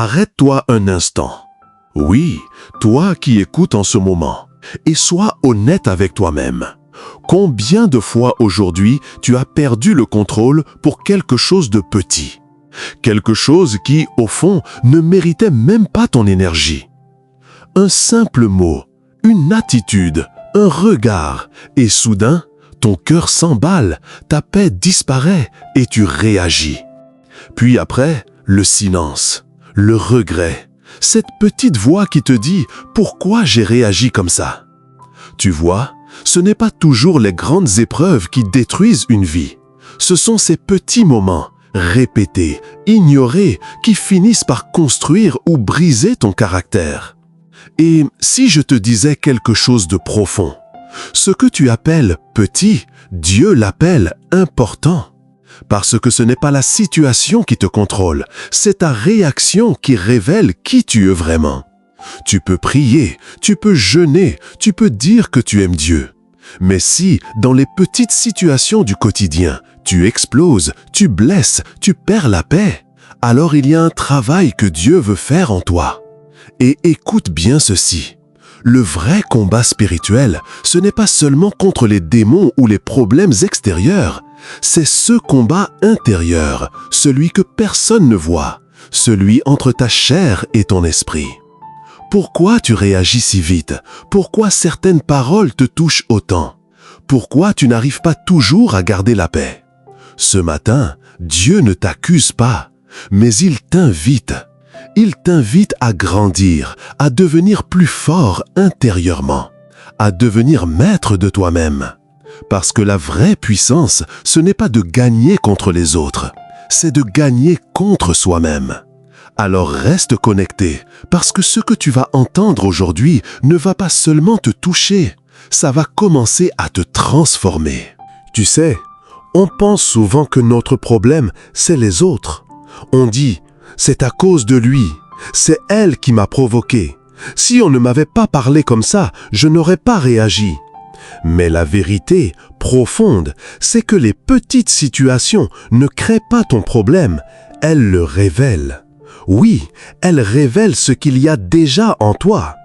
Arrête-toi un instant. Oui, toi qui écoutes en ce moment, et sois honnête avec toi-même. Combien de fois aujourd'hui tu as perdu le contrôle pour quelque chose de petit? Quelque chose qui, au fond, ne méritait même pas ton énergie. Un simple mot, une attitude, un regard, et soudain, ton cœur s'emballe, ta paix disparaît et tu réagis. Puis après, le silence, le regret, cette petite voix qui te dit « Pourquoi j'ai réagi comme ça ?» Tu vois, ce n'est pas toujours les grandes épreuves qui détruisent une vie. Ce sont ces petits moments, répétés, ignorés, qui finissent par construire ou briser ton caractère. Et si je te disais quelque chose de profond, ce que tu appelles petit, Dieu l'appelle important. Parce que ce n'est pas la situation qui te contrôle, c'est ta réaction qui révèle qui tu es vraiment. Tu peux prier, tu peux jeûner, tu peux dire que tu aimes Dieu. Mais si, dans les petites situations du quotidien, tu exploses, tu blesses, tu perds la paix, alors il y a un travail que Dieu veut faire en toi. Et écoute bien ceci. Le vrai combat spirituel, ce n'est pas seulement contre les démons ou les problèmes extérieurs, c'est ce combat intérieur, celui que personne ne voit, celui entre ta chair et ton esprit. Pourquoi tu réagis si vite? Pourquoi certaines paroles te touchent autant? Pourquoi tu n'arrives pas toujours à garder la paix? Ce matin, Dieu ne t'accuse pas, mais il t'invite. Il t'invite à grandir, à devenir plus fort intérieurement, à devenir maître de toi-même. Parce que la vraie puissance, ce n'est pas de gagner contre les autres, c'est de gagner contre soi-même. Alors reste connecté, parce que ce que tu vas entendre aujourd'hui ne va pas seulement te toucher, ça va commencer à te transformer. Tu sais, on pense souvent que notre problème, c'est les autres. On dit, c'est à cause de lui, c'est elle qui m'a provoqué. Si on ne m'avait pas parlé comme ça, je n'aurais pas réagi. Mais la vérité profonde, c'est que les petites situations ne créent pas ton problème, elles le révèlent. Oui, elles révèlent ce qu'il y a déjà en toi.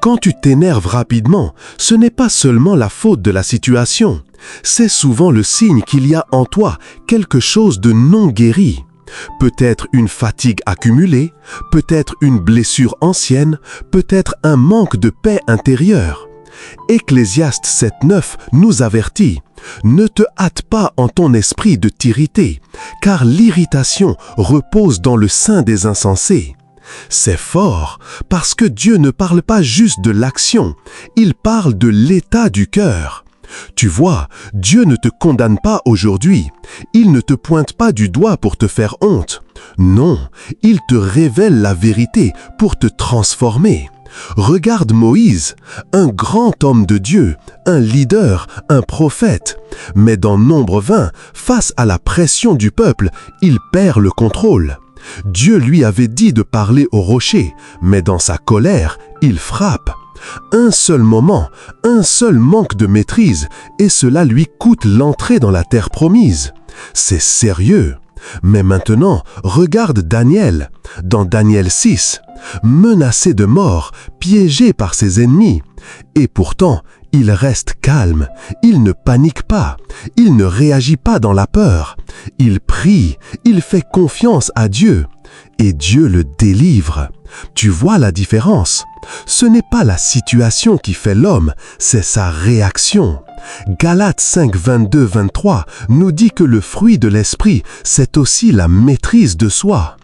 Quand tu t'énerves rapidement, ce n'est pas seulement la faute de la situation, c'est souvent le signe qu'il y a en toi quelque chose de non guéri. Peut-être une fatigue accumulée, peut-être une blessure ancienne, peut-être un manque de paix intérieure. Ecclésiaste 7:9 nous avertit « Ne te hâte pas en ton esprit de t'irriter, car l'irritation repose dans le sein des insensés. » C'est fort, parce que Dieu ne parle pas juste de l'action, il parle de l'état du cœur. Tu vois, Dieu ne te condamne pas aujourd'hui, il ne te pointe pas du doigt pour te faire honte. Non, il te révèle la vérité pour te transformer. Regarde Moïse, un grand homme de Dieu, un leader, un prophète. Mais dans Nombre 20, face à la pression du peuple, il perd le contrôle. Dieu lui avait dit de parler au rocher, mais dans sa colère, il frappe. Un seul moment, un seul manque de maîtrise, et cela lui coûte l'entrée dans la terre promise. C'est sérieux. Mais maintenant, regarde Daniel, dans Daniel 6, menacé de mort, piégé par ses ennemis. Et pourtant, il reste calme, il ne panique pas, il ne réagit pas dans la peur. Il prie, il fait confiance à Dieu, et Dieu le délivre. Tu vois la différence? Ce n'est pas la situation qui fait l'homme, c'est sa réaction. Galates 5, 22-23 nous dit que le fruit de l'esprit, c'est aussi la maîtrise de soi.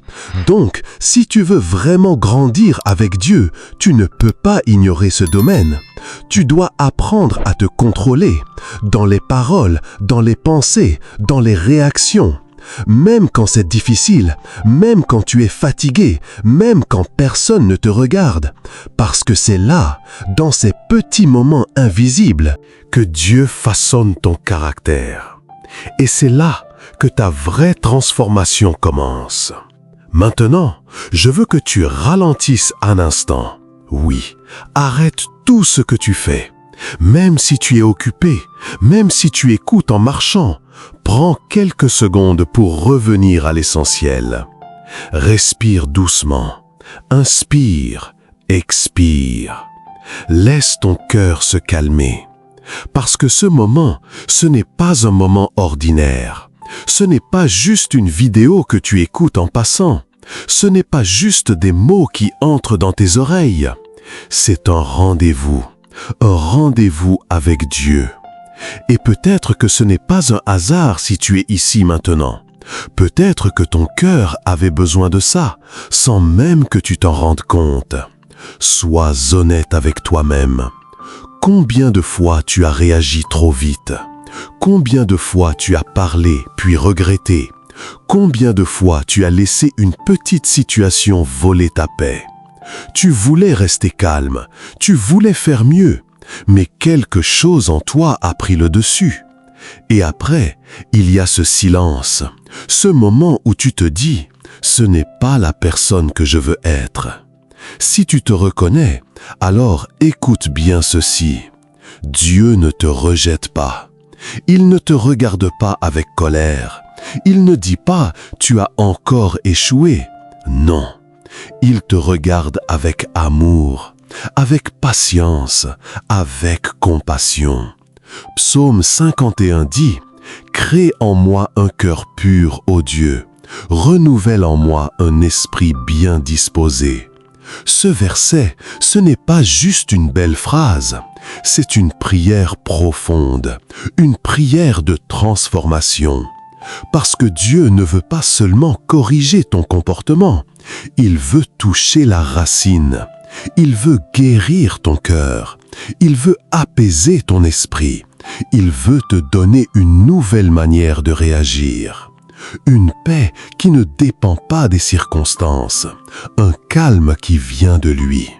Donc, si tu veux vraiment grandir avec Dieu, tu ne peux pas ignorer ce domaine. Tu dois apprendre à te contrôler, dans les paroles, dans les pensées, dans les réactions. Même quand c'est difficile, même quand tu es fatigué, même quand personne ne te regarde. Parce que c'est là, dans ces petits moments invisibles, que Dieu façonne ton caractère. Et c'est là que ta vraie transformation commence. Maintenant, je veux que tu ralentisses un instant. Oui, arrête tout ce que tu fais. Même si tu es occupé, même si tu écoutes en marchant, prends quelques secondes pour revenir à l'essentiel. Respire doucement. Inspire, expire. Laisse ton cœur se calmer. Parce que ce moment, ce n'est pas un moment ordinaire. Ce n'est pas juste une vidéo que tu écoutes en passant. Ce n'est pas juste des mots qui entrent dans tes oreilles. C'est un rendez-vous avec Dieu. Et peut-être que ce n'est pas un hasard si tu es ici maintenant. Peut-être que ton cœur avait besoin de ça, sans même que tu t'en rendes compte. Sois honnête avec toi-même. Combien de fois tu as réagi trop vite? Combien de fois tu as parlé puis regretté? Combien de fois tu as laissé une petite situation voler ta paix? Tu voulais rester calme, tu voulais faire mieux, mais quelque chose en toi a pris le dessus. Et après, il y a ce silence, ce moment où tu te dis « ce n'est pas la personne que je veux être ». Si tu te reconnais, alors écoute bien ceci. Dieu ne te rejette pas. Il ne te regarde pas avec colère. Il ne dit pas « tu as encore échoué ». Non, il te regarde avec amour, avec patience, avec compassion. Psaume 51 dit « Crée en moi un cœur pur, ô Dieu, renouvelle en moi un esprit bien disposé. » Ce verset, ce n'est pas juste une belle phrase, c'est une prière profonde, une prière de transformation. Parce que Dieu ne veut pas seulement corriger ton comportement, il veut toucher la racine, il veut guérir ton cœur, il veut apaiser ton esprit, il veut te donner une nouvelle manière de réagir. Une paix qui ne dépend pas des circonstances, un calme qui vient de lui.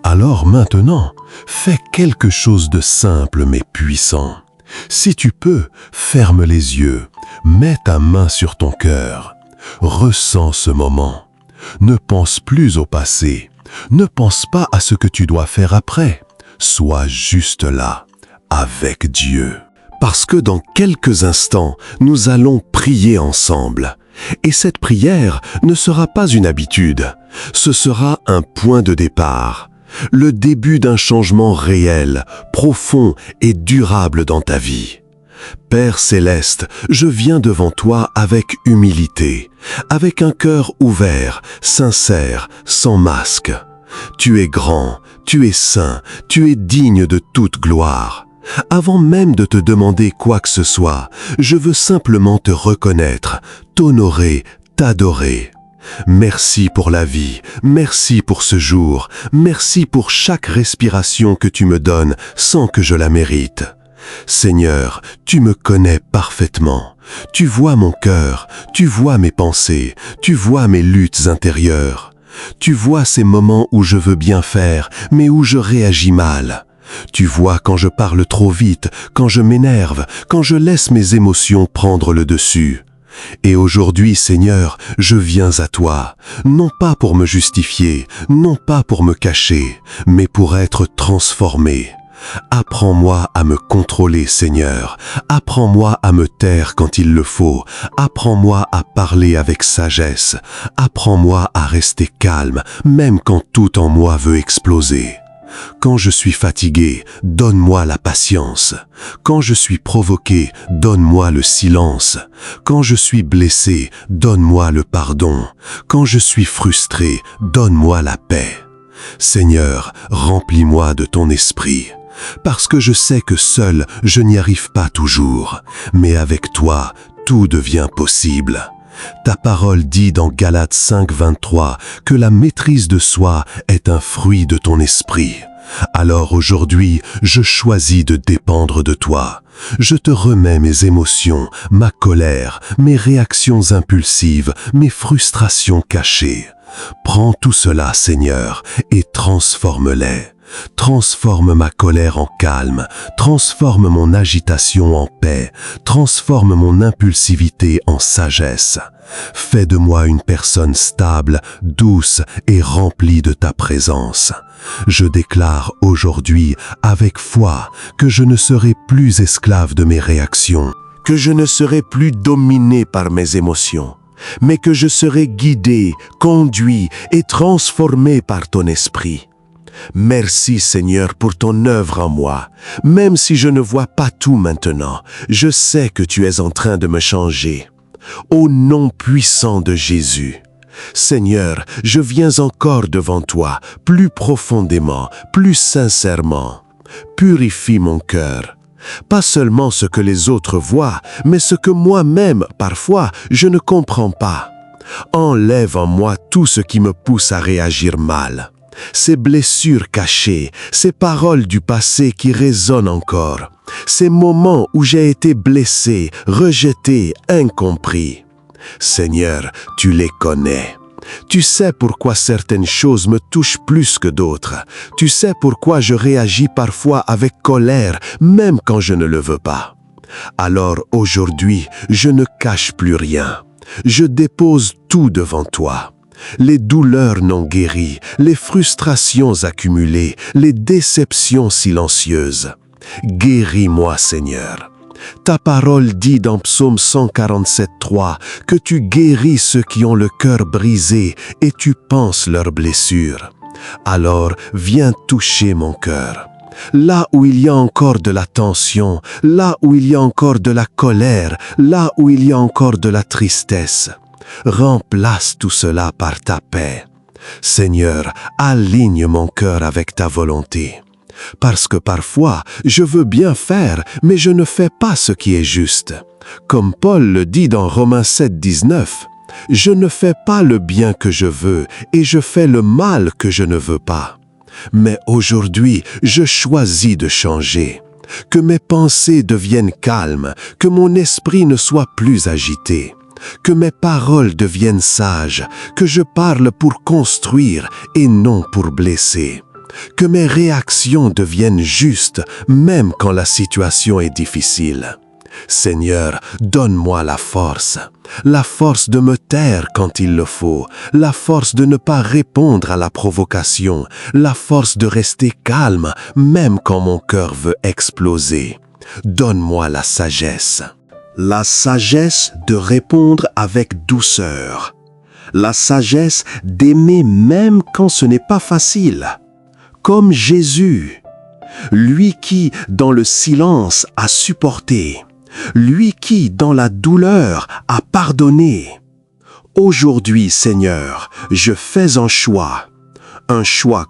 Alors maintenant, fais quelque chose de simple mais puissant. Si tu peux, ferme les yeux, mets ta main sur ton cœur, ressens ce moment. Ne pense plus au passé, ne pense pas à ce que tu dois faire après, sois juste là, avec Dieu. Parce que dans quelques instants, nous allons prier ensemble. Et cette prière ne sera pas une habitude, ce sera un point de départ, le début d'un changement réel, profond et durable dans ta vie. Père céleste, je viens devant toi avec humilité, avec un cœur ouvert, sincère, sans masque. Tu es grand, tu es saint, tu es digne de toute gloire. Avant même de te demander quoi que ce soit, je veux simplement te reconnaître, t'honorer, t'adorer. Merci pour la vie, merci pour ce jour, merci pour chaque respiration que tu me donnes sans que je la mérite. Seigneur, tu me connais parfaitement. Tu vois mon cœur, tu vois mes pensées, tu vois mes luttes intérieures. Tu vois ces moments où je veux bien faire, mais où je réagis mal. Tu vois quand je parle trop vite, quand je m'énerve, quand je laisse mes émotions prendre le dessus. Et aujourd'hui, Seigneur, je viens à toi, non pas pour me justifier, non pas pour me cacher, mais pour être transformé. Apprends-moi à me contrôler, Seigneur. Apprends-moi à me taire quand il le faut. Apprends-moi à parler avec sagesse. Apprends-moi à rester calme, même quand tout en moi veut exploser. Quand je suis fatigué, donne-moi la patience. Quand je suis provoqué, donne-moi le silence. Quand je suis blessé, donne-moi le pardon. Quand je suis frustré, donne-moi la paix. Seigneur, remplis-moi de ton esprit. Parce que je sais que seul, je n'y arrive pas toujours. Mais avec toi, tout devient possible. Ta parole dit dans Galates 5:23 que la maîtrise de soi est un fruit de ton esprit. Alors aujourd'hui, je choisis de dépendre de toi. Je te remets mes émotions, ma colère, mes réactions impulsives, mes frustrations cachées. Prends tout cela, Seigneur, et transforme-les. Transforme ma colère en calme, transforme mon agitation en paix, transforme mon impulsivité en sagesse. Fais de moi une personne stable, douce et remplie de ta présence. Je déclare aujourd'hui avec foi que je ne serai plus esclave de mes réactions, que je ne serai plus dominé par mes émotions, mais que je serai guidé, conduit et transformé par ton esprit. Merci Seigneur pour ton œuvre en moi. Même si je ne vois pas tout maintenant, je sais que tu es en train de me changer. Au nom puissant de Jésus. Seigneur, je viens encore devant toi, plus profondément, plus sincèrement. Purifie mon cœur. Pas seulement ce que les autres voient, mais ce que moi-même, parfois, je ne comprends pas. Enlève en moi tout ce qui me pousse à réagir mal. Ces blessures cachées, ces paroles du passé qui résonnent encore, ces moments où j'ai été blessé, rejeté, incompris. Seigneur, tu les connais. Tu sais pourquoi certaines choses me touchent plus que d'autres. Tu sais pourquoi je réagis parfois avec colère, même quand je ne le veux pas. Alors aujourd'hui, je ne cache plus rien. Je dépose tout devant toi. Les douleurs non guéries, les frustrations accumulées, les déceptions silencieuses. Guéris-moi, Seigneur. Ta parole dit dans Psaume 147:3 que tu guéris ceux qui ont le cœur brisé et tu panses leurs blessures. Alors, viens toucher mon cœur. Là où il y a encore de la tension, là où il y a encore de la colère, là où il y a encore de la tristesse. Remplace tout cela par ta paix. Seigneur, aligne mon cœur avec ta volonté. Parce que parfois, je veux bien faire, mais je ne fais pas ce qui est juste. Comme Paul le dit dans Romains 7:19, « Je ne fais pas le bien que je veux, et je fais le mal que je ne veux pas. Mais aujourd'hui, je choisis de changer. Que mes pensées deviennent calmes, que mon esprit ne soit plus agité. Que mes paroles deviennent sages, que je parle pour construire et non pour blesser. Que mes réactions deviennent justes, même quand la situation est difficile. Seigneur, donne-moi la force de me taire quand il le faut, la force de ne pas répondre à la provocation, la force de rester calme, même quand mon cœur veut exploser. Donne-moi la sagesse de répondre avec douceur, la sagesse d'aimer même quand ce n'est pas facile. Comme Jésus, lui qui, dans le silence, a supporté, lui qui, dans la douleur, a pardonné. Aujourd'hui, Seigneur, je fais un choix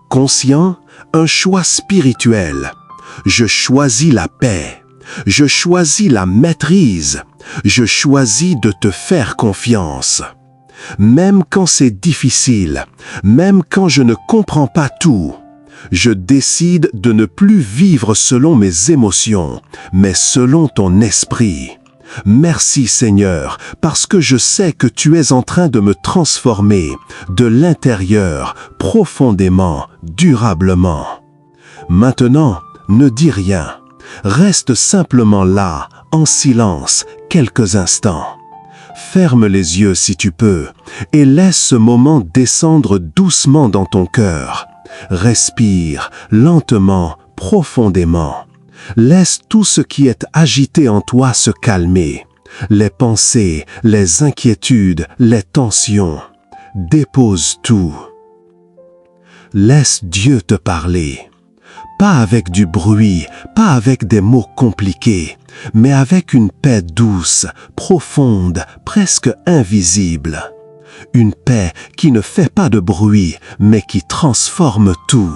conscient, un choix spirituel. Je choisis la paix, je choisis la maîtrise, je choisis de te faire confiance. Même quand c'est difficile, même quand je ne comprends pas tout, je décide de ne plus vivre selon mes émotions, mais selon ton esprit. Merci Seigneur, parce que je sais que tu es en train de me transformer de l'intérieur, profondément, durablement. Maintenant, ne dis rien. Reste simplement là, en silence, quelques instants. Ferme les yeux si tu peux, et laisse ce moment descendre doucement dans ton cœur. Respire lentement, profondément. Laisse tout ce qui est agité en toi se calmer. Les pensées, les inquiétudes, les tensions. Dépose tout. Laisse Dieu te parler. Pas avec du bruit, pas avec des mots compliqués, mais avec une paix douce, profonde, presque invisible. Une paix qui ne fait pas de bruit, mais qui transforme tout.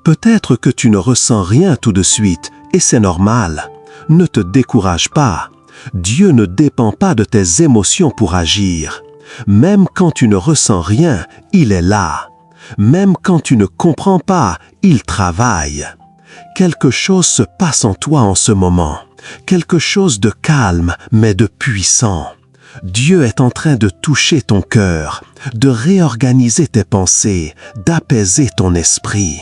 Peut-être que tu ne ressens rien tout de suite, et c'est normal. Ne te décourage pas. Dieu ne dépend pas de tes émotions pour agir. Même quand tu ne ressens rien, il est là. Même quand tu ne comprends pas, il travaille. Quelque chose se passe en toi en ce moment. Quelque chose de calme, mais de puissant. Dieu est en train de toucher ton cœur, de réorganiser tes pensées, d'apaiser ton esprit.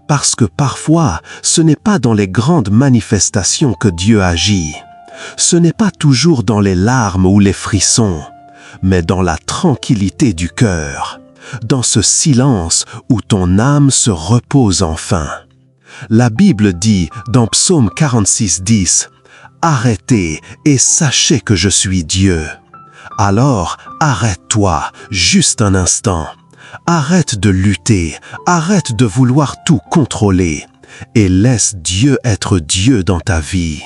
Parce que parfois, ce n'est pas dans les grandes manifestations que Dieu agit. Ce n'est pas toujours dans les larmes ou les frissons, mais dans la tranquillité du cœur, dans ce silence où ton âme se repose enfin. La Bible dit dans Psaume 46:10, « Arrêtez et sachez que je suis Dieu. » Alors, arrête-toi, juste un instant. Arrête de lutter, arrête de vouloir tout contrôler et laisse Dieu être Dieu dans ta vie.